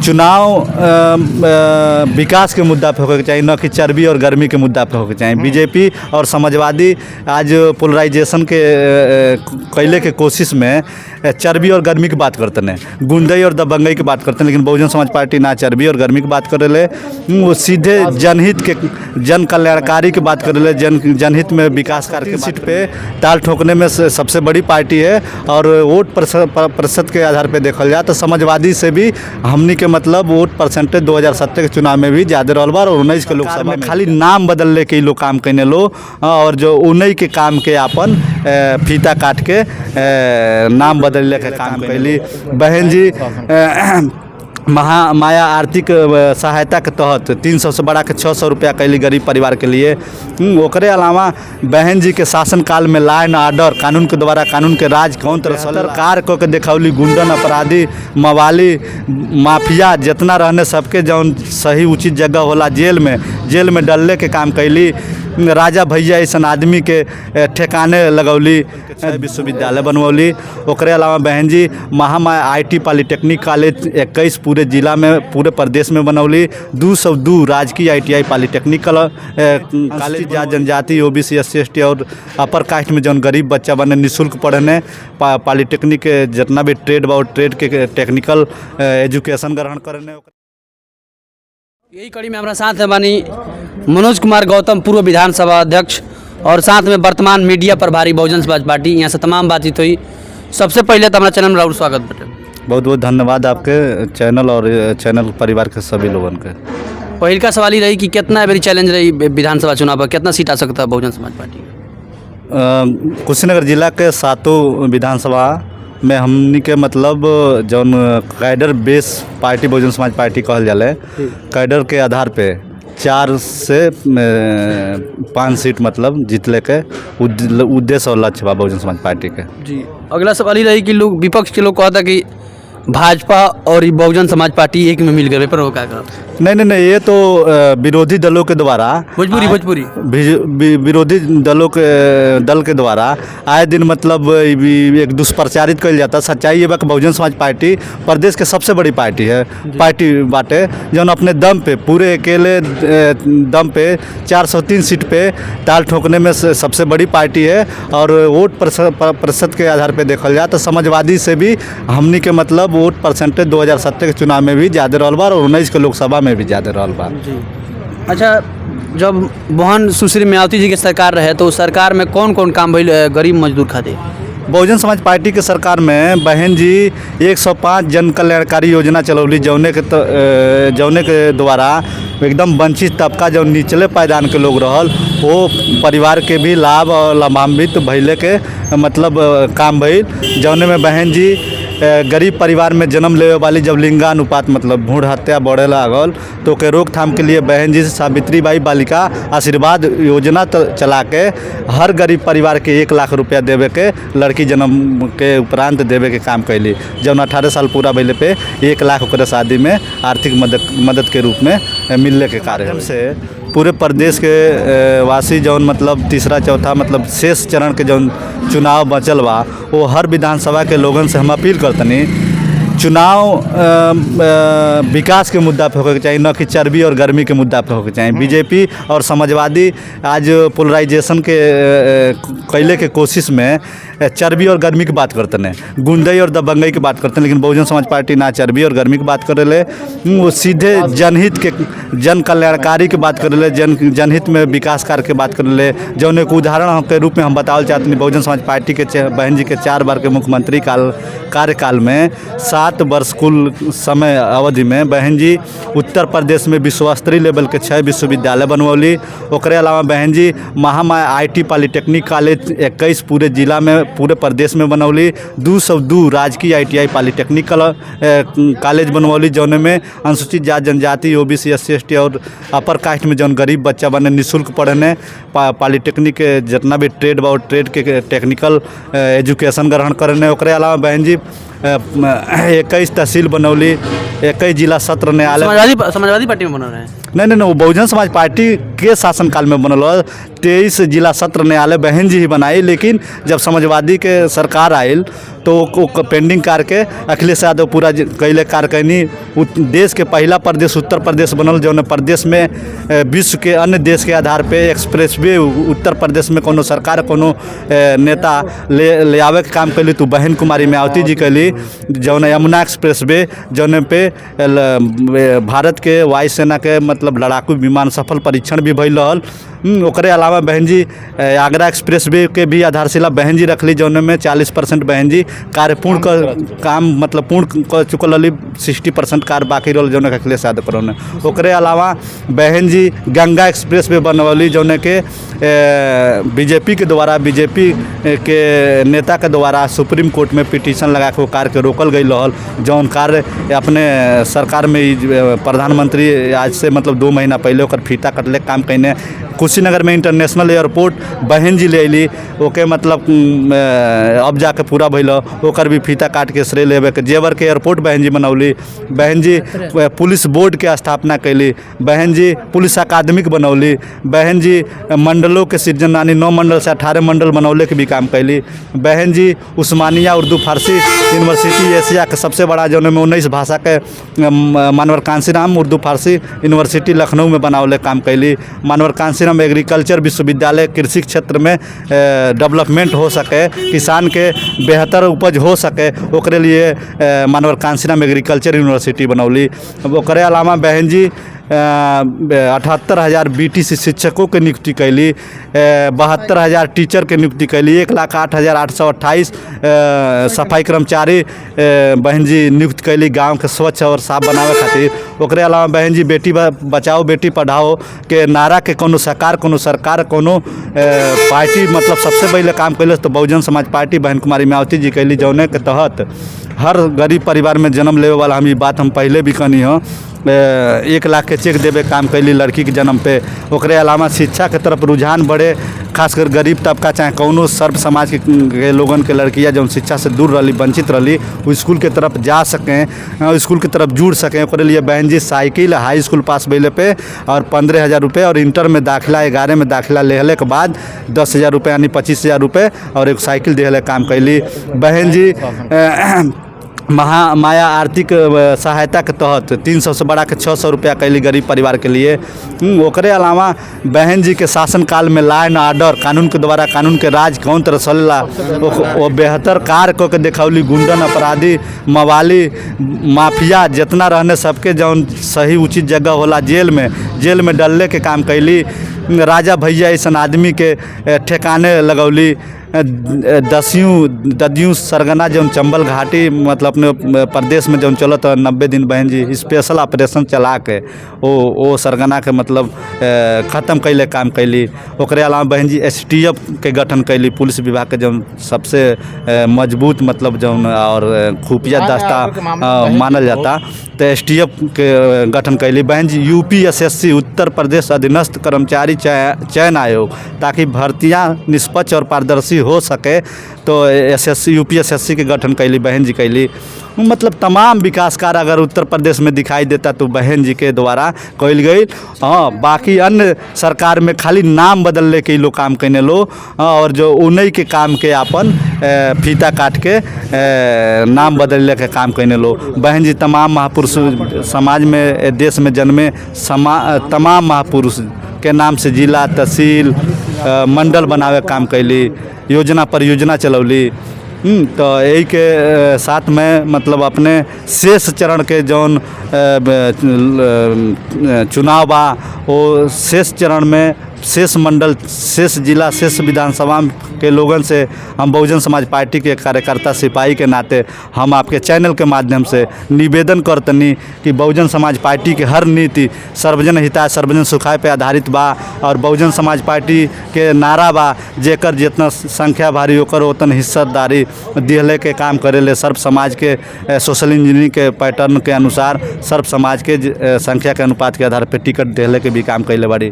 चुनाव विकास के मुद्दा पे होके चाहिए, न कि चर्बी और गर्मी के मुद्दा पे होके चाहिए। बीजेपी और समाजवादी आज पोलराइजेशन के कैले के कोशिश में चर्बी और गर्मी की बात करते हैं, गुंडई और दबंगई की बात करते हैं। लेकिन बहुजन समाज पार्टी ना चर्बी और गर्मी की बात करे ले, वो सीधे जनहित के जन कल्याणकारी की बात करे ले, जनहित में विकास कार्य की सीट पे ताल ठोकने में सबसे बड़ी पार्टी है। और वोट प्रतिशत के आधार पे देखल जाए तो समाजवादी से भी हमनी के मतलब वोट परसेंटेज 2017 के चुनाव में भी ज़्यादा रहल बा। और 19 के लोकसभा में खाली नाम बदलने के लोग काम करने लो, और जो 19 के काम के अपन फीता काट के नाम बदलने के काम कैली। बहन जी माया आर्थिक सहायता के तहत 300 से बढ़ा के 600 रुपया कैली गरीब परिवार के लिए। ओकरे अलावा बहन जी के शासनकाल में लॉ एंड ऑर्डर कानून के द्वारा कानून के राज कौन तरह सरकार को के देखौली। गुंडन अपराधी मवाली माफिया जितना रहने सबके जौन सही उचित जगह होला जेल में डलने के काम कैली। राजा भैया ऐसा आदमी के ठेकाने लगौली, विश्वविद्यालय बनवली। ओकरे अलावा बहन जी महामाया IT पॉलिटेक्निक कॉलेज 21 पूरे जिला में पूरे प्रदेश में बनौली। 202 राजकीय ITI पॉलिटेक्निक कॉलेज जनजाति OBC SC ST और अपर कास्ट में जौन गरीब बच्चा बने निःशुल्क पढ़ने पॉलिटेक्निक के जितना भी ट्रेड बा ट्रेड के टेक्निकल एजुकेशन ग्रहण करने। यही कड़ी में हमारा साथ है बानी मनोज कुमार गौतम, पूर्व विधानसभा अध्यक्ष और साथ में वर्तमान मीडिया प्रभारी बहुजन समाज पार्टी। यहाँ से तमाम बातचीत हुई। सबसे पहले तो हमारा चैनल में राहुल स्वागत बटे। बहुत बहुत धन्यवाद आपके चैनल और चैनल परिवार के सभी लोगों के। पहल का सवाल ही रही कि कितना बड़ी चैलेंज रही विधानसभा चुनाव पर, कितना सीट आ सकता है बहुजन समाज पार्टी? कुशीनगर जिला के 7 विधानसभा में हमनी के मतलब जौन cadre base party Bahujan Samaj party कहल जाले, कैडर के आधार पे 4 से 5 सीट मतलब जीतले के उद्देश्य और लक्ष्य बा बहुजन समाज पार्टी के। जी, अगला सवाल ही रही कि लोग विपक्ष के लोग कहता कि भाजपा और बहुजन समाज पार्टी एक में मिल गए, पर वो क्या कहा? नहीं, ये तो विरोधी दलों के द्वारा भोजपुरी विरोधी दल के द्वारा आए दिन मतलब एक दुष्प्रचारित कल जाता। सच्चाई ये बा कि बहुजन समाज पार्टी प्रदेश के सबसे बड़ी पार्टी है, पार्टी बाटे जौन अपने दम पे पूरे अकेले दम पे 403 सीट पे ताल ठोकने में सबसे बड़ी पार्टी है। और वोट प्रतिशत के आधार पे देखल जाए तो समाजवादी से भी हमनी के मतलब वोट परसेंटेज 2017 के चुनाव में भी ज़्यादा रहल बा और 19 के लोकसभा में भी ज़्यादा रहल बा। अच्छा, जब बहन सुश्री मायावती जी के सरकार रहे तो उस सरकार में कौन कौन काम भइल गरीब मजदूर खातिर? बहुजन समाज पार्टी के सरकार में बहन जी 105 जन कल्याणकारी योजना चलौली, जौने के द्वारा एकदम वंचित तबका जो निचले पायदान के लोग रहल वो परिवार के भी लाभ और लाभान्वित भइले के मतलब काम भइल। जौने में बहन जी गरीब परिवार में जन्म लेवे वाली जब लिंगानुपात मतलब भ्रूण हत्या बढ़े लागल तो के रोकथाम के लिए बहन जी सावित्रीबाई बालिका आशीर्वाद योजना चला के हर गरीब परिवार के 1 लाख रुपया देवे के लड़की जन्म के उपरांत देवे के काम कैली। जब 18 साल पूरा भइले पे 1 लाख ओकरे शादी में आर्थिक मदद के रूप में मिलने के कार्य से पूरे प्रदेश के वासी जौन मतलब तीसरा चौथा मतलब शेष चरण के जौन चुनाव बचल बा वो हर विधानसभा के लोगन से हम अपील करतनी चुनाव विकास के मुद्दा पे होके चाहिए, न कि चर्बी और गर्मी के मुद्दा पे होके चाहिए। बीजेपी और समाजवादी आज पोलराइजेशन के कैले के कोशिश में चर्बी और गर्मी की बात करते हैं, गुंडई और दबंगई की बात करते हैं। लेकिन बहुजन समाज पार्टी ना चर्बी और गर्मी की बात करे ले, वो सीधे जनहित के जन कल्याणकारी की बात करे ले, जनहित में विकास कार्य की बात करे ले। जौन एक उदाहरण के रूप में हम बतावल चाहते हैं, बहुजन समाज पार्टी के बहन जी के 4 बार के मुख्यमंत्री कार्यकाल में 7 वर्ष कुल समय अवधि में बहन जी उत्तर प्रदेश में विश्वस्तरीय लेवल के 6 विश्वविद्यालय बनवली। ओकरे अलावा बहन जी महामाया IT पॉलिटेक्निक कॉलेज 21 पूरे जिला में पूरे प्रदेश में बनौली। 202 राजकीय ITI पॉलिटेक्निक कॉलेज बनवली, जौन में अनुसूचित जाति जनजाति OBC SC ST और अपर कास्ट में जौन गरीब बच्चा बने निःशुल्क पढ़ने पॉलिटेक्निक के जितना भी ट्रेड बा ट्रेड के टेक्निकल एजुकेशन ग्रहण करने। ओकरे अलावा बहन जी 21 तहसील बनौली, 21 जिला सत्र न्यायालय। समाजवादी पार्टी में बना रहे हैं? नहीं, वो बहुजन समाज पार्टी के शासनकाल में बनल 23 जिला सत्र न्यायालय बहन जी ही बनाई, लेकिन जब समाजवादी के सरकार आयल तो पेंडिंग करके अखिलेश यादव पूरा कैले कारकनी देश के पहला प्रदेश उत्तर प्रदेश बनल, जौन प्रदेश में विश्व के अन्य देश के आधार पे एक्सप्रेसवे उत्तर प्रदेश में कोनो सरकार कोनो नेता ले आवे के काम कैली तो बहन कुमारी मायावती जी कैली, जौन यमुना एक्सप्रेसवे जौन पे भारत के वायुसेना के मतलब लड़ाकू विमान सफल परीक्षण भी भइल रहल। ओकरे अलावा बहन जी आगरा एक्सप्रेसवे के भी आधारशिला बहन जी रखली, जौन में 40% बहन जी कार्य पूर्ण कर काम मतलब पूर्ण कर चुकल रही, 60% कार्य बाकी रहल जौन अखिलेश यादव करौने। ओकरे अलावा बहन जी गंगा एक्सप्रेसवे बनवली, जौन के बीजेपी के द्वारा बीजेपी के नेता के द्वारा सुप्रीम कोर्ट में पिटीशन लगा के वो कार्य के रोकल गई रहल, जौन कार्य अपने सरकार में प्रधानमंत्री आज से मतलब 2 महीना पहले ओकर फीता कटले काम कैने। कुशीनगर में इंटरनेशनल एयरपोर्ट बहन जी ले अली, ओके मतलब अब जाके पूरा भइल, ओकर भी फीता काट के श्रेय लेवे के। जेवर के एयरपोर्ट बहन जी बनौली, बहन जी पुलिस बोर्ड के स्थापना कैली, बहन जी पुलिस अकादमिक बनौली, बहन जी मंडलों के सृजन यानी 9 मंडल से 18 मंडल बनौले के भी काम कैली। बहन जी उस्मानिया उर्दू फारसी यूनिवर्सिटी एशिया के सबसे बड़ा जौन में 19 भाषा के मानवर कांसीराम उर्दू फारसी यूनिवर्सिटी लखनऊ में बनावले काम कैली। मानवर कांसीराम एग्रीकल्चर विश्वविद्यालय कृषि क्षेत्र में डेवलपमेंट हो सके, किसान के बेहतर उपज हो सके, ओकरे लिए मानवर कांसीराम एग्रीकल्चर यूनिवर्सिटी बनौली। ओकरे अलावा बहन जी 78,000 BTC शिक्षकों के नियुक्ति कैली, 72,000 टीचर के नियुक्ति कैली, 1,08,828 सफाई कर्मचारी बहन जी नियुक्त कैली गांव के स्वच्छ और साफ बनावे खातिर। ओकरे अलावा बहन जी बेटी बचाओ बेटी पढ़ाओ के नारा के कोनो सरकार कोनो पार्टी मतलब सबसे पहले काम कैले तो बहुजन समाज पार्टी बहन कुमारी मायावती जी कैली, जौने के तहत हर गरीब परिवार में जन्म लेवे वाला हम ये बात हम पहले भी कहनी हो 1 लाख के चेक देवे काम कैली लड़की के जन्म पे। ओकरे अलावा शिक्षा के तरफ रुझान बढ़े, खासकर गरीब तबका चाहे कौनो सर्व समाज के लोगन के लड़कियां जौन शिक्षा से दूर रही वंचित रही वो स्कूल के तरफ जा सकें, स्कूल के तरफ जुड़ सकें। ओकरे लिए बहन जी साइकिल हाई स्कूल पास भइले पे और 15,000 रुपये और इंटर में दाखिला 11 में दाखिला लेहले के बाद 10,000 रुपये यानी 25,000 रुपये और एक साइकिल देहले काम कैली। बहन जी माया आर्थिक सहायता के तहत 300 से बढ़ा के 600 रुपया कैली गरीब परिवार के लिए। ओकरे अलावा बहन जी के शासनकाल में लॉ एंड ऑर्डर कानून के द्वारा कानून के राज कौन तरह चलेला वो बेहतर कार्य को के दिखौली। गुंडन अपराधी मवाली माफिया जितना रहने सबके जौन सही उचित जगह होला जेल में डलने के काम कैली। राजा भैया ऐसा आदमी के ठेकाने लगौली। ददियों सरगना जौन चंबल घाटी मतलब अपने प्रदेश में जौन चलत 90 दिन बहन जी स्पेशल ऑपरेशन चला के वो सरगना के मतलब ख़त्म कैले काम कैली। ओकरे अलावा बहन जी STF के गठन कैली, पुलिस विभाग के जौन सबसे मजबूत मतलब जौन और खुफिया दस्ता मानल जाता तो STF के गठन कैली। बहन जी UPSSC उत्तर प्रदेश अधीनस्थ कर्मचारी चयन आयोग ताकि भर्तियाँ निष्पक्ष और पारदर्शी हो सके तो UPSSC के गठन कैली बहन जी कैली। मतलब तमाम विकास कार्य अगर उत्तर प्रदेश में दिखाई देता तो बहन जी के द्वारा कैल गई। हाँ, बाकी अन्य सरकार में खाली नाम बदलने के लोग काम करने लो और जो उन्हीं के काम के अपन फीता काट के नाम बदलने के काम करने लो। बहन जी तमाम महापुरुष समाज में देश में जन्मे तमाम महापुरुष के नाम से जिला तहसील मंडल बनावे काम कैली, योजना परियोजना चलौली। तो यही के साथ में मतलब अपने शेष चरण के जौन चुनाव बा वो शेष चरण में शेष मंडल शेष जिला शेष विधानसभा के लोगन से हम बहुजन समाज पार्टी के कार्यकर्ता सिपाही के नाते हम आपके चैनल के माध्यम से निवेदन करतनी कि बहुजन समाज पार्टी के हर नीति सर्वजन हिताय सर्वजन सुखाय पे आधारित बा और बहुजन समाज पार्टी के नारा बा जेकर जितना संख्या भारी होकर उतना हिस्सेदारी दिहले के काम करेले। सर्व समाज के सोशल इंजीनियरिंग के पैटर्न के अनुसार सर्व समाज के संख्या के अनुपात के आधार पर टिकट दिहले के भी काम कैले बाड़ी।